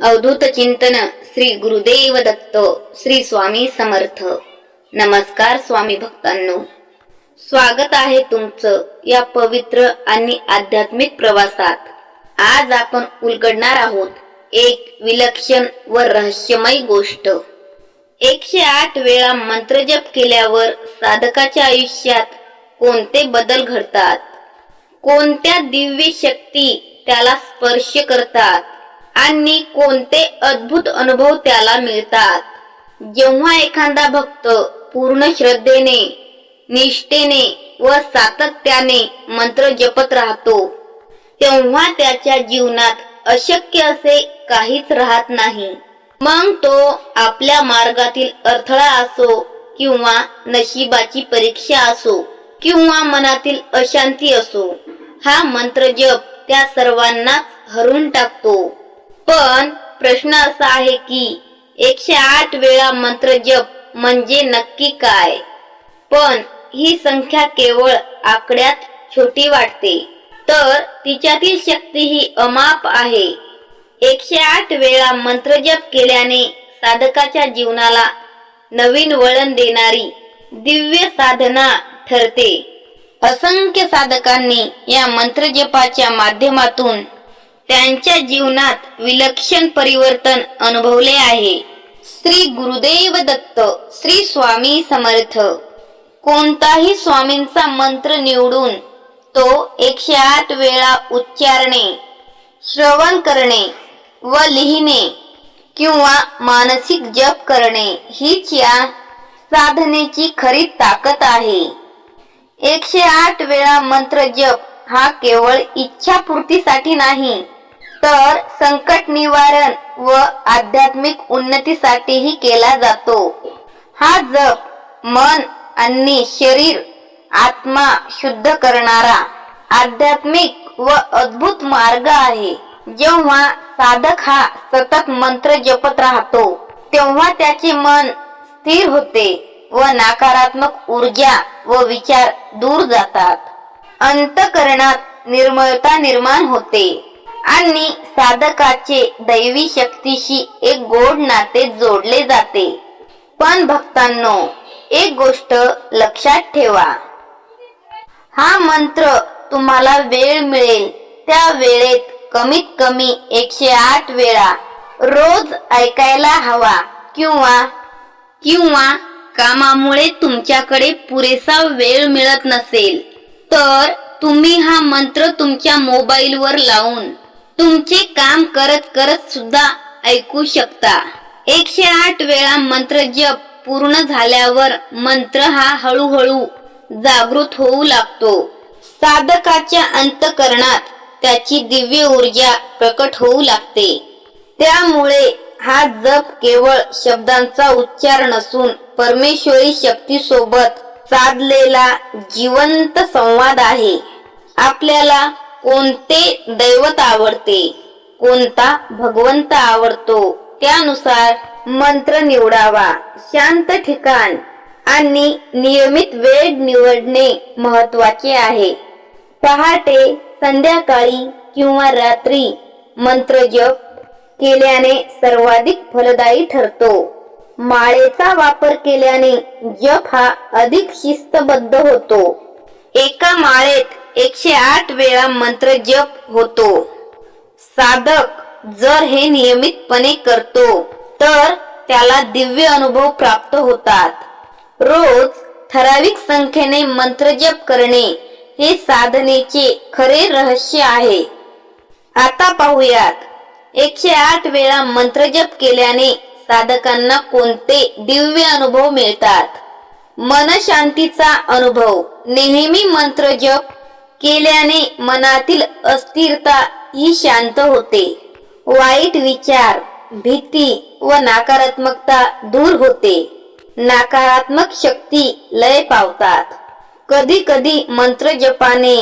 अवधूत चिंतन श्री गुरुदेव दत्त श्री स्वामी समर्थ। नमस्कार स्वामी भक्तांनो, स्वागत आहे तुमचं या पवित्र आणि आध्यात्मिक प्रवासात। आज आपण उलगडणार आहोत एक विलक्षण व रहस्यमय गोष्ट। 108 वेळा मंत्रजप केल्यावर साधकाच्या आयुष्यात कोणते बदल घडतात, कोणत्या दिव्य शक्ती त्याला स्पर्श करतात आणि कोणते अद्भुत अनुभव त्याला मिळतात। जेव्हा एखादा भक्त पूर्ण श्रद्धेने, निष्ठेने व सातत्याने मंत्र जपत राहतो, तेव्हा त्याच्या जीवनात अशक्य असे काहीच राहत नाही। मग तो आपल्या मार्गातील अडथळा असो किंवा नशिबाची परीक्षा असो किंवा मनातील अशांती असो, हा मंत्र जप त्या सर्वांनाच हरवून टाकतो। पण प्रश्न असा आहे की 108 वेळा मंत्र जप म्हणजे नक्की काय? पण ही संख्या केवळ आकड्यात छोटी वाटते, तर तिच्यातील शक्ती ही अमाप आहे। 108 वेळा मंत्र जप केल्याने साधकाच्या जीवनाला नवीन वळण देणारी दिव्य साधना ठरते। असंख्य साधकांनी या मंत्र जपाच्या माध्यमातून त्यांच्या जीवनात विलक्षण परिवर्तन अनुभवले आहे। श्री गुरुदेव दत्त श्री स्वामी समर्थ। कोणताही स्वामींचा मंत्र निवडून तो 108 वेळा उच्चारणे, श्रवण करणे व लिहिणे किंवा मानसिक जप करणे हीच या साधनेची खरी ताकद आहे। 108 वेळा मंत्र जप हा केवळ इच्छापूर्तीसाठी नाही, तर संकट निवारण व आध्यात्मिक उन्नतीसाठीही केला जातो। हा जप मन आणि शरीर, आत्मा शुद्ध करणारा आध्यात्मिक व अद्भुत मार्ग आहे। जेव्हा साधक हा सतत मंत्र जपत राहतो, तेव्हा त्याचे मन स्थिर होते व नकारात्मक ऊर्जा व विचार दूर जातात। अंतःकरणात निर्मळता निर्माण होते आणि साधकाचे दैवी शक्तीशी एक गोड नाते जोडले जाते। पण भक्तांनो, एक गोष्ट लक्षात ठेवा, हा मंत्र तुम्हाला वेळ मिळेल त्या वेळेत कमीत कमी 108 वेळा रोज ऐकायला हवा किंवा कामामुळे तुमच्याकडे पुरेसा वेळ मिळत नसेल, तर तुम्ही हा मंत्र तुमच्या मोबाईलवर लावून तुमचे काम करत करत सुद्धा ऐकू शकता। 108 वेळा मंत्र जप पूर्ण झाल्यावर मंत्र हा हळूहळू जागृत होऊ लागतो। साधकाच्या अंतःकरणात त्याची दिव्य ऊर्जा प्रकट होऊ लागते। त्यामुळे हा जप केवळ शब्दांचा उच्चार नसून परमेश्वरी शक्ती सोबत साधलेला जिवंत संवाद आहे। आपल्याला कोणते दैवत आवडते, कोणता भगवंत आवडतो, त्यानुसार मंत्र निवडावा। शांत ठिकाण आणि नियमित वेळ निवडणे महत्त्वाचे आहे। पहाटे, संध्याकाळी किंवा रात्री मंत्र जप केल्याने सर्वाधिक फलदायी ठरतो। माळेचा वापर केल्याने जप हा अधिक शिस्तबद्ध होतो। एका माळेत 108 वेळा मंत्र जप होतो। साधक जर हे नियमितपणे करतो तर त्याला दिव्य अनुभव प्राप्त होतात। रोज ठराविक संख्येने मंत्र जप करणे हे साधनेचे खरे रहस्य आहे। आता पाहूयात 108 वेळा मंत्र जप केल्याने साधकांना कोणते दिव्य अनुभव मिळतात। मनशांतीचा अनुभव। नेहमी मंत्र जप केल्याने मनातील अस्थिरता ही शांत होते। वाईट विचार, भीती व नकारात्मकता दूर होते। नकारात्मक शक्ती लय पावतात। कधी कधी मंत्र जपाने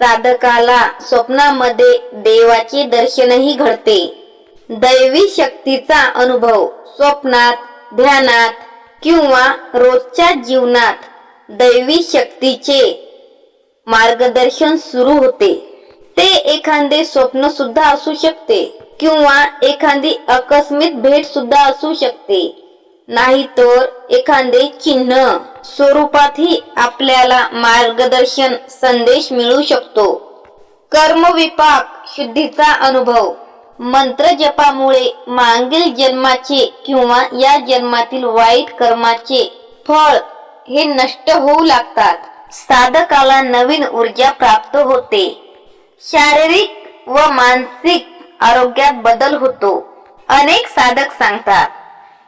साधकाला स्वप्नामध्ये देवाचे दर्शनही घडते। दैवी शक्तीचा अनुभव। स्वप्नात, ध्यानात किंवा रोजच्या जीवनात दैवी शक्तीचे मार्गदर्शन सुरू होते। ते एखादे स्वप्न सुद्धा असू शकते। किंवा एखादी आकस्मिक भेट सुद्धा असू शकते, नाहीतर एखादे चिन्ह स्वरूपातही आपल्याला मार्गदर्शन संदेश मिळू शकतो. कर्मविपाक शुद्धीचा अनुभव. मंत्र जपामुळे मागील जन्माचे किंवा या जन्मातील वाईट कर्माचे फळ हे नष्ट होऊ लागतात. साधकाला नवीन ऊर्जा प्राप्त होते. शारीरिक व मानसिक आरोग्यात बदल होतो. अनेक साधक सांगतात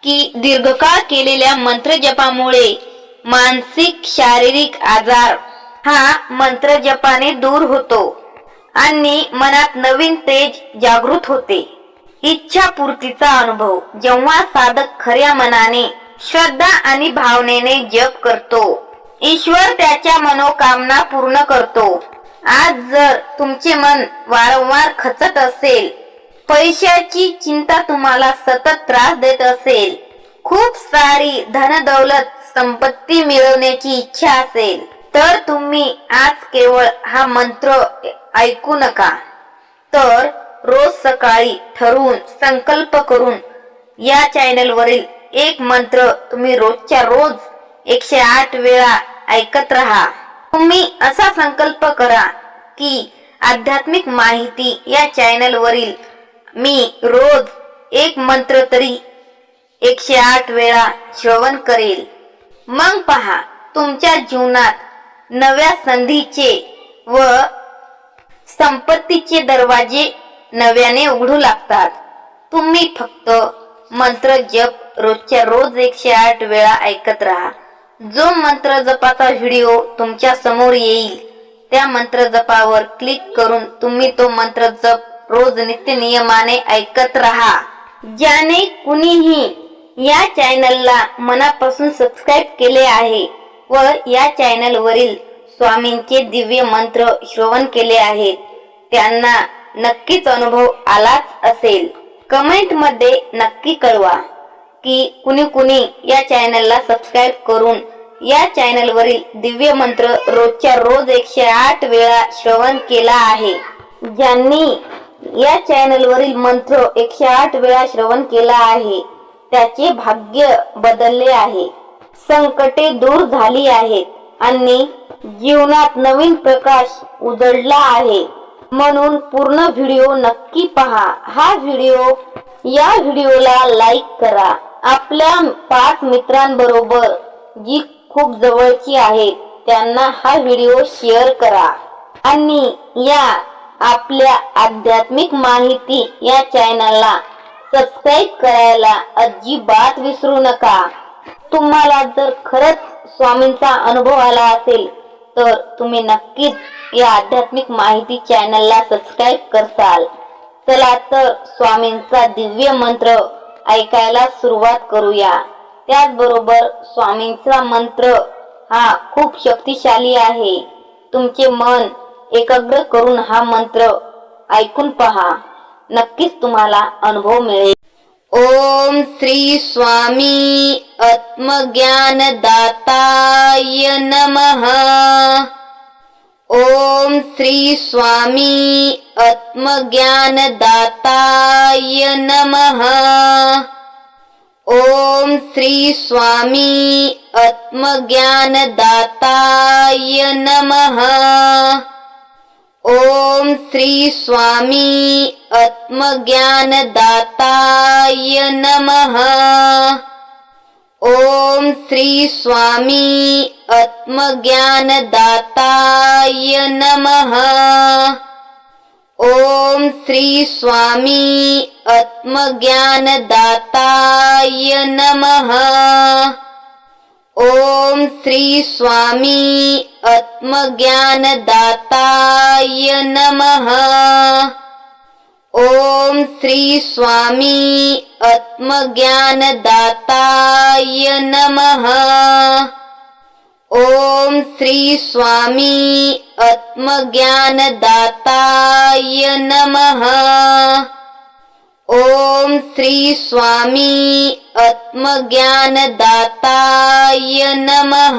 की दीर्घकाळ केलेल्या मंत्र जपामुळे मानसिक शारीरिक आजार हा मंत्र जपाने दूर होतो आणि मनात नवीन तेज जागृत होते. इच्छा पूर्तीचा अनुभव. जेव्हा साधक खऱ्या मनाने, श्रद्धा आणि भावनेने जप करतो, ईश्वर त्याच्या मनोकामना पूर्ण करतो. आज जर तुमचे मन वारंवार खचत असेल, पैशाची चिंता तुम्हाला सतत त्रास देत असेल, खूप सारी धनदौलत संपत्ती मिळवण्याची इच्छा असेल, तर तुम्ही आज केवळ हा मंत्र ऐकू नका, तर रोज सकाळी ठरवून संकल्प करून या चॅनलवरील एक मंत्र तुम्ही रोजच्या रोज 108 वेळा ऐकत राहा. तुम्ही असा संकल्प करा की आध्यात्मिक माहिती या चॅनलवरील मी रोज एक मंत्र तरी 108 वेळा श्रवण करेल. मग पहा, तुमच्या जीवनात नव्या संधीचे व संपत्तीचे दरवाजे नव्याने उघडू लागतात. तुम्ही फक्त मंत्र जप रोजच्या रोज 108 वेळा ऐकत राहा. जो मंत्र जपाचा व्हिडिओ तुमच्या समोर येईल, त्या मंत्र जपावर क्लिक करून तुम्ही तो मंत्र जप रोज नित्य नियमाने ऐकत राहा. ज्याने कुणीही या चॅनलला मनापासून सबस्क्राईब केले आहे व या चॅनलवरील स्वामींचे दिव्य मंत्र श्रवण केले आहेत, त्यांना नक्कीच अनुभव आलाच असेल. कमेंट मध्ये नक्की कळवा की कुणी या चॅनलला सबस्क्राईब करून या चॅनलवरील दिव्य मंत्र रोजच्या रोज 108 वेळा श्रवण केला आहे. ज्यांनी या चॅनलवरील मंत्र 108 वेळा श्रवण केला आहे, त्याचे भाग्य बदलले आहे, संकटे दूर झाली आहेत आणि जीवनात नवीन प्रकाश उजळला आहे. म्हणून पूर्ण व्हिडिओ नक्की पहा. या व्हिडिओला लाईक करा. आपल्या 5 मित्रांबरोबर जी खूप जवळची आहेत त्यांना हा व्हिडिओ शेअर करा आणि या आपल्या आध्यात्मिक माहिती या चॅनलला सबस्क्राईब करायला अजिबात विसरू नका. तुम्हाला जर खरंच स्वामींचा अनुभव आला असेल तर तुम्ही नक्कीच या आध्यात्मिक माहिती चॅनलला सबस्क्राईब करसाल. चला तर स्वामींचा दिव्य मंत्र ऐकायला सुरुवात करूया. त्याचबरोबर स्वामींचा मंत्र हा खूप शक्तिशाली आहे. तुमचे मन एकाग्र करून हा मंत्र ऐकून पहा, नक्कीच तुम्हाला अनुभव मिळेल. ओम श्री स्वामी आत्मज्ञानदाताय नमः. ओम श्री स्वामी आत्मज्ञानदाताय नमः. ओम श्री स्वामी आत्मज्ञानदाताय नमः. ओम श्री स्वामी आत्मज्ञानदाताय नमः. ओम श्री स्वामी आत्मज्ञानदाताय नमः. ओम श्री स्वामी आत्मज्ञानदाताय नमः. ओम श्री स्वामी आत्मज्ञानदाताय नमः. ओम श्री स्वामी आत्मज्ञानदाताय नमः. ओम श्री स्वामी आत्मज्ञानदाताय नमः. ओम श्री स्वामी आत्मज्ञानदाताय नमः.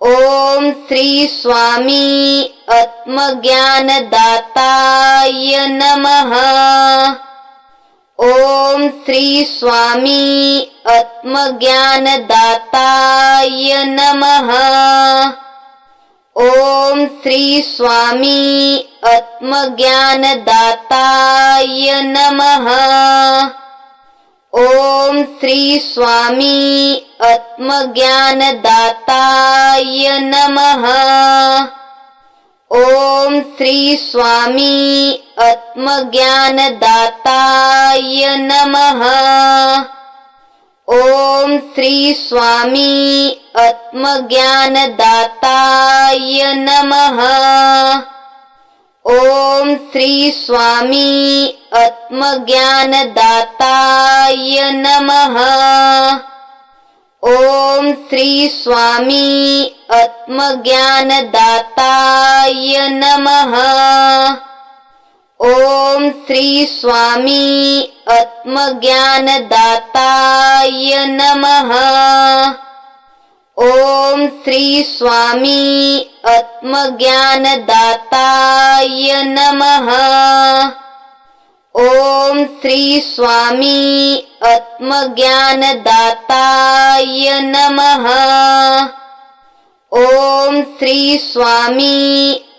ओम श्री स्वामी आत्मज्ञानदाताय नमः। ओम श्री स्वामी आत्मज्ञानदाताय नमः। ओम श्री स्वामी आत्मज्ञानदाताय नमः। ओम श्री स्वामी आत्मज्ञानदाताय नमः। ओम श्री स्वामी आत्मज्ञानदाताय नमः। ओम श्री स्वामी आत्मज्ञानदाताय नमः। ओम श्री स्वामी आत्मज्ञानदाताय नमः। ओम श्री स्वामी आत्मज्ञानदाताय नमः। ओम श्री स्वामी आत्मज्ञानदाताय नमः। ओम श्री स्वामी आत्मज्ञानदाताय नमः। ओम श्री स्वामी आत्मज्ञानदाताय नमः। ओम श्री स्वामी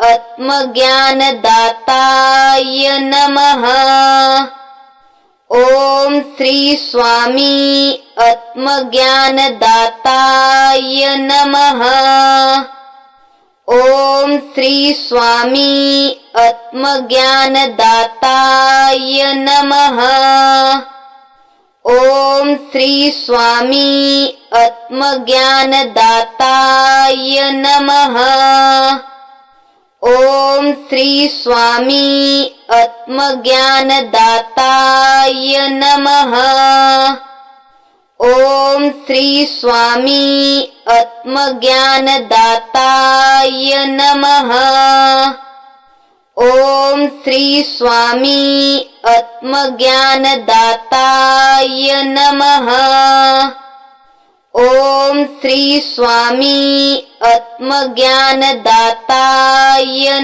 आत्मज्ञानदाताय नमः। ओम श्री स्वामी आत्मज्ञानदाताय नमः। ओम श्री स्वामी आत्मज्ञानदाताय नमः। ओम श्री स्वामी आत्मज्ञानदाताय नमः। ओम श्री स्वामी आत्मज्ञानदाताय नमः। ओम श्री स्वामी आत्मज्ञानदाताय नमः। ओम श्री स्वामी आत्मज्ञानदाताय नमः। ओम श्री स्वामी आत्मज्ञानदाताय